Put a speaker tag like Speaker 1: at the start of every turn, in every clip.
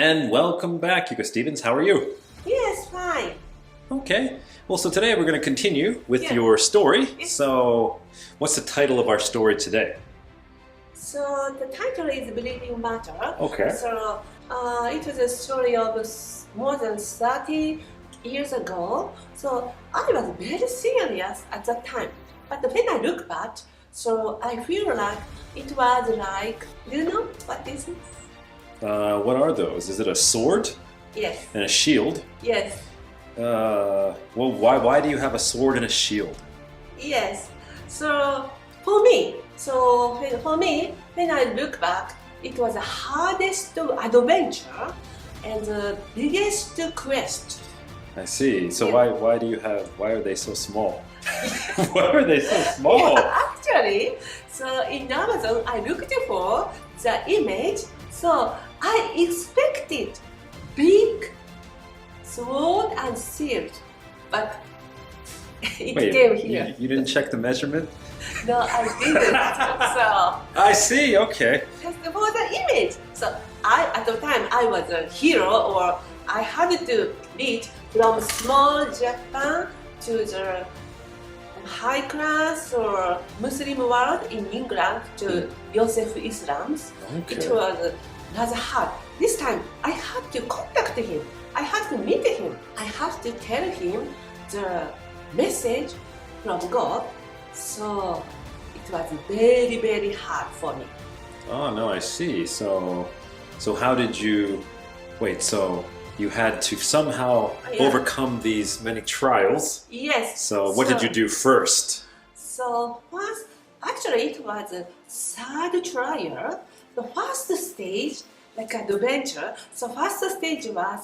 Speaker 1: And welcome back, Yuka Stevens. How are you?
Speaker 2: Yes, fine.
Speaker 1: Okay. Well, so today we're going to continue with
Speaker 2: Yeah.
Speaker 1: your story.
Speaker 2: Yes.
Speaker 1: So, what's the title of our story today?
Speaker 2: So the title is Believing Matter.
Speaker 1: Okay.
Speaker 2: So it was a story of more than 30 years ago. So I was very serious at that time. But when I look back, so I feel like it was like, do you know what this is?
Speaker 1: What are those? Is it a sword
Speaker 2: Yes,
Speaker 1: and a shield?
Speaker 2: yes,
Speaker 1: Well, why do you have a sword and a shield?
Speaker 2: yes. So for me, when I look back, it was the hardest adventure and the biggest quest.
Speaker 1: I see. So
Speaker 2: Yeah.
Speaker 1: why are they so small? Why are they so small?
Speaker 2: Actually, so in Amazon, I looked for the image. So I expected big sword and shield, but it came here.
Speaker 1: You didn't check the measurement?
Speaker 2: No, I didn't. So
Speaker 1: I see. Okay.
Speaker 2: just for the image. So at the time I was a hero, or I had to lead from small Japan to the high class or Muslim world in England to Yosef Islam's.
Speaker 1: Okay.
Speaker 2: It was rather hard. This time I had to contact him. I had to meet him. I had to tell him the message from God. So it was very, very hard for me.
Speaker 1: Oh no, I see. So how did you wait? So you had to somehow
Speaker 2: Yeah.
Speaker 1: overcome these many trials.
Speaker 2: Yes.
Speaker 1: So what did you do first?
Speaker 2: So first, actually, it was a third trial. The first stage, like adventure. So first stage was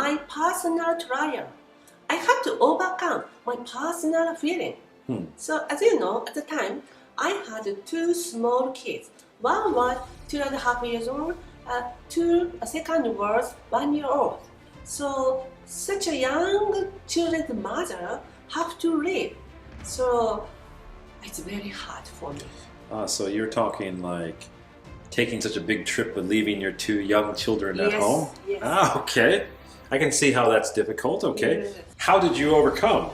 Speaker 2: my personal trial. I had to overcome my personal feeling. So as you know, at the time, I had two small kids. One was 2.5 years old, second was 1 year old. So such a young children's mother have to live. So it's very hard for me.
Speaker 1: So you're talking like taking such a big trip and leaving your two young children at
Speaker 2: Yes,
Speaker 1: home?
Speaker 2: yes.
Speaker 1: Ah, okay. I can see how that's difficult. Okay.
Speaker 2: Yes.
Speaker 1: How did you overcome?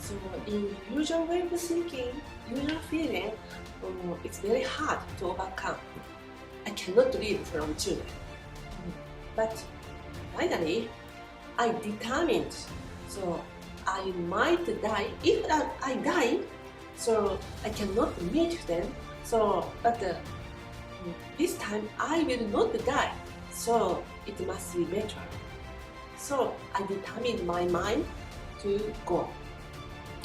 Speaker 2: So in usual way of thinking, usual feeling, it's very hard to overcome. I cannot live from children. But finally, I determined. So I might die. If I die, so I cannot meet them. So, but this time I will not die. So it must be better. So I determined my mind to go.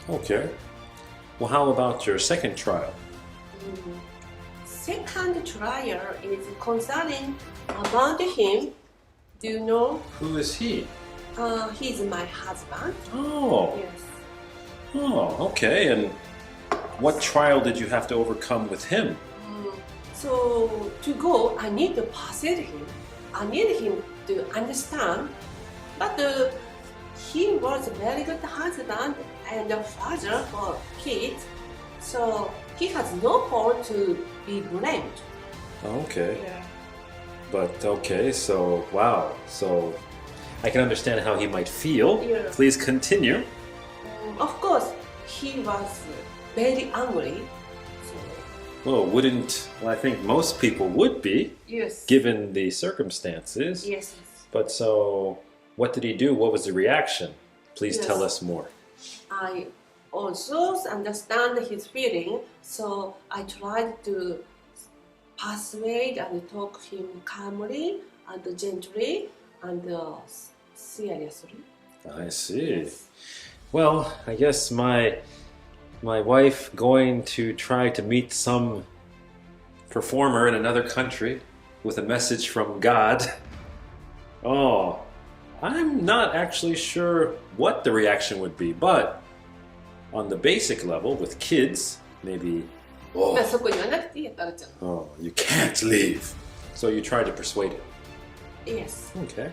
Speaker 1: Okay. Well, how about your second trial?
Speaker 2: Second trial is concerning about him. Do you know?
Speaker 1: Who is he?
Speaker 2: He's my husband.
Speaker 1: Oh.
Speaker 2: Yes.
Speaker 1: Oh, okay. And what trial did you have to overcome with him?
Speaker 2: So to go, I need to persuade him. I need him to understand. But he was a very good husband and a father for kids. So he has no fault to be blamed.
Speaker 1: Okay.
Speaker 2: Yeah.
Speaker 1: But okay, so wow. So I can understand how he might feel.
Speaker 2: Yeah.
Speaker 1: Please continue.
Speaker 2: Of course, he was very angry. So,
Speaker 1: Well, I think most people would be,
Speaker 2: yes.
Speaker 1: given the circumstances.
Speaker 2: Yes.
Speaker 1: But so, what did he do? What was the reaction? Please
Speaker 2: Yes.
Speaker 1: tell us more.
Speaker 2: I also understand his feeling, so I tried to persuade and talk him calmly and gently and seriously.
Speaker 1: I see.
Speaker 2: Yes.
Speaker 1: Well, I guess my wife going to try to meet some performer in another country with a message from God. Oh, I'm not actually sure what the reaction would be, but on the basic level with kids, maybe,
Speaker 2: まあそこ言わなくていいや、タルちゃん。
Speaker 1: oh, you can't leave. So you tried to persuade him.
Speaker 2: Yes.
Speaker 1: Okay.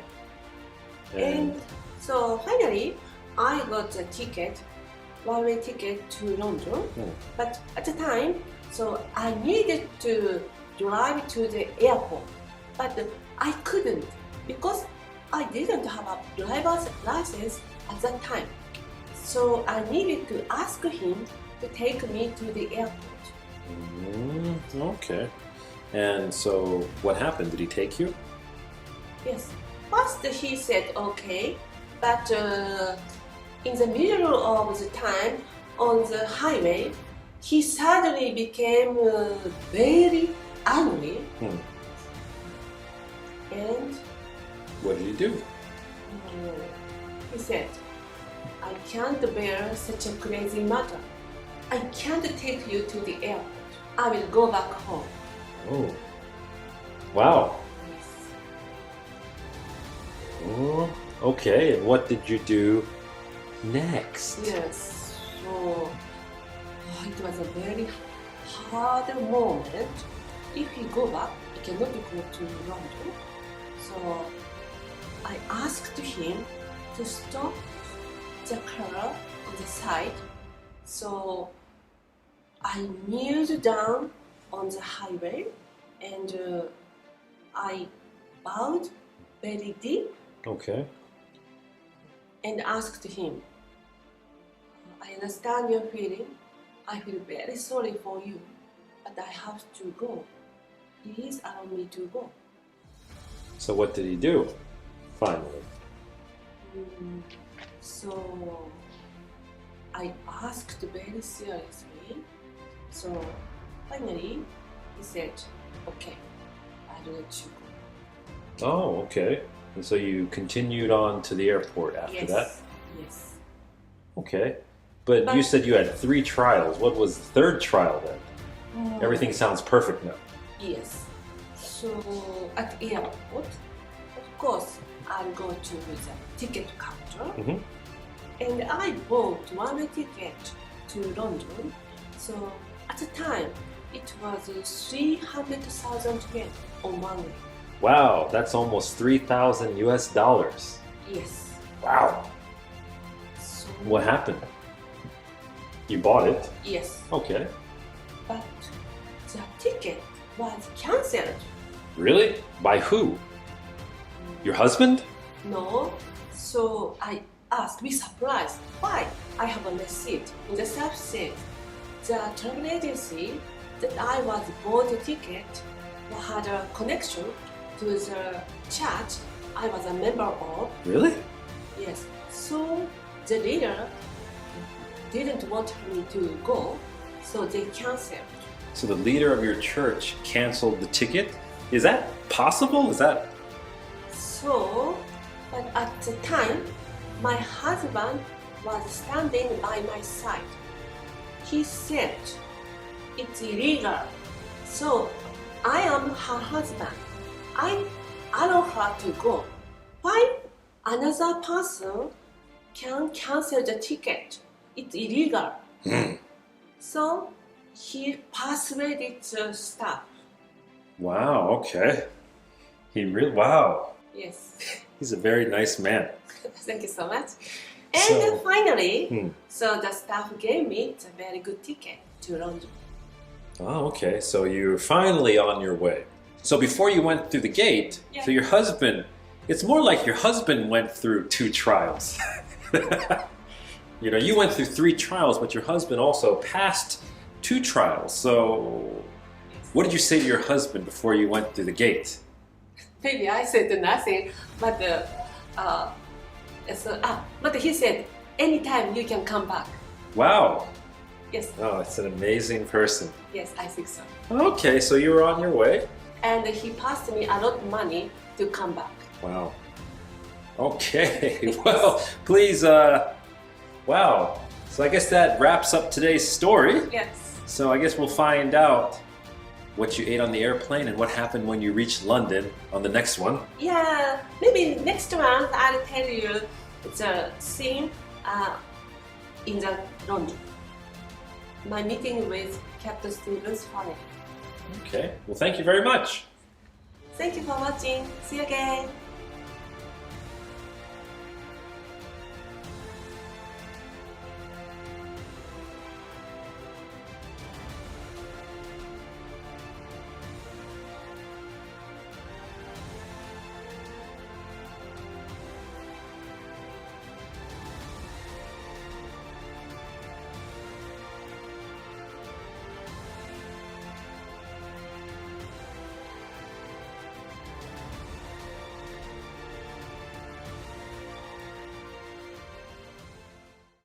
Speaker 2: And so finally, I got a ticket, one-way ticket to London. But at the time, so I needed to drive to the airport. But I couldn't because I didn't have a driver's license at that time. So I needed to ask him to take me to the airport.
Speaker 1: Okay. And so what happened? Did he take you?
Speaker 2: Yes. First he said okay, but in the middle of the time on the highway, he suddenly became very angry. And
Speaker 1: What did he do?
Speaker 2: he said, I can't bear such a crazy matter. I can't take you to the airport. I will go back home.
Speaker 1: Oh. Wow.
Speaker 2: Yes.
Speaker 1: Oh, okay. And what did you do next?
Speaker 2: Yes. So it was a very hard moment. If you go back, you cannot go to London. So I asked him to stop the car on the side. So I kneeled down on the highway and I bowed very deep
Speaker 1: Okay.
Speaker 2: and asked him, I understand your feeling. I feel very sorry for you, but I have to go. Please allow me to go.
Speaker 1: So what did he do? Finally.
Speaker 2: So I asked very seriously. So finally he said, okay, I'll let you go.
Speaker 1: Oh, okay. And so you continued on to the airport after that?
Speaker 2: Yes.
Speaker 1: Okay. But you said you had 3 trials. What was the third trial then? Everything sounds perfect now.
Speaker 2: Yes. So at the airport, of course, I'll go to the ticket counter. And I bought one ticket to London. So at the time, it was 300,000 yen on one way.
Speaker 1: Wow, that's almost 3,000 US dollars.
Speaker 2: Yes.
Speaker 1: Wow.
Speaker 2: So,
Speaker 1: What happened? You bought it?
Speaker 2: yes.
Speaker 1: Okay.
Speaker 2: But the ticket was cancelled.
Speaker 1: Really? By who? Your husband?
Speaker 2: No. So I asked, be surprised, why? I have a receipt. In the self said, the travel agency that I was bought a ticket had a connection to the church I was a member of.
Speaker 1: Really?
Speaker 2: Yes. So the leader didn't want me to go, so they canceled.
Speaker 1: So the leader of your church canceled the ticket? Is that possible? Is that...
Speaker 2: So, but at the time, my husband was standing by my side. He said, it's illegal. So, I am her husband. I allow her to go. Why another person can cancel the ticket? It's illegal. So, he persuaded the staff.
Speaker 1: Wow, okay. He really... Wow.
Speaker 2: Yes.
Speaker 1: He's a very nice man.
Speaker 2: Thank you so much. And
Speaker 1: So-
Speaker 2: finally, so the staff gave me a very good ticket to London.
Speaker 1: Oh, okay. So you're finally on your way. So before you went through the gate,
Speaker 2: Yeah.
Speaker 1: so your husband... It's more like your husband went through 2 trials. You know, you went through 3 trials, but your husband also passed 2 trials. So what did you say to your husband before you went through the gate?
Speaker 2: Maybe I said nothing, but but he said, anytime you can come back.
Speaker 1: Wow.
Speaker 2: Yes,
Speaker 1: Oh, it's an amazing person.
Speaker 2: yes, I think so.
Speaker 1: Okay, so you were on your way.
Speaker 2: And he passed me a lot of money to come back.
Speaker 1: Wow. Okay. Well, please, wow. So I guess that wraps up today's story.
Speaker 2: Yes.
Speaker 1: So I guess we'll find out what you ate on the airplane and what happened when you reached London on the next one.
Speaker 2: Yeah, maybe next month I'll tell you the scene in the London. My meeting with Captain Stevens' family.
Speaker 1: Okay. Well, thank you very much.
Speaker 2: Thank you for watching. See you again.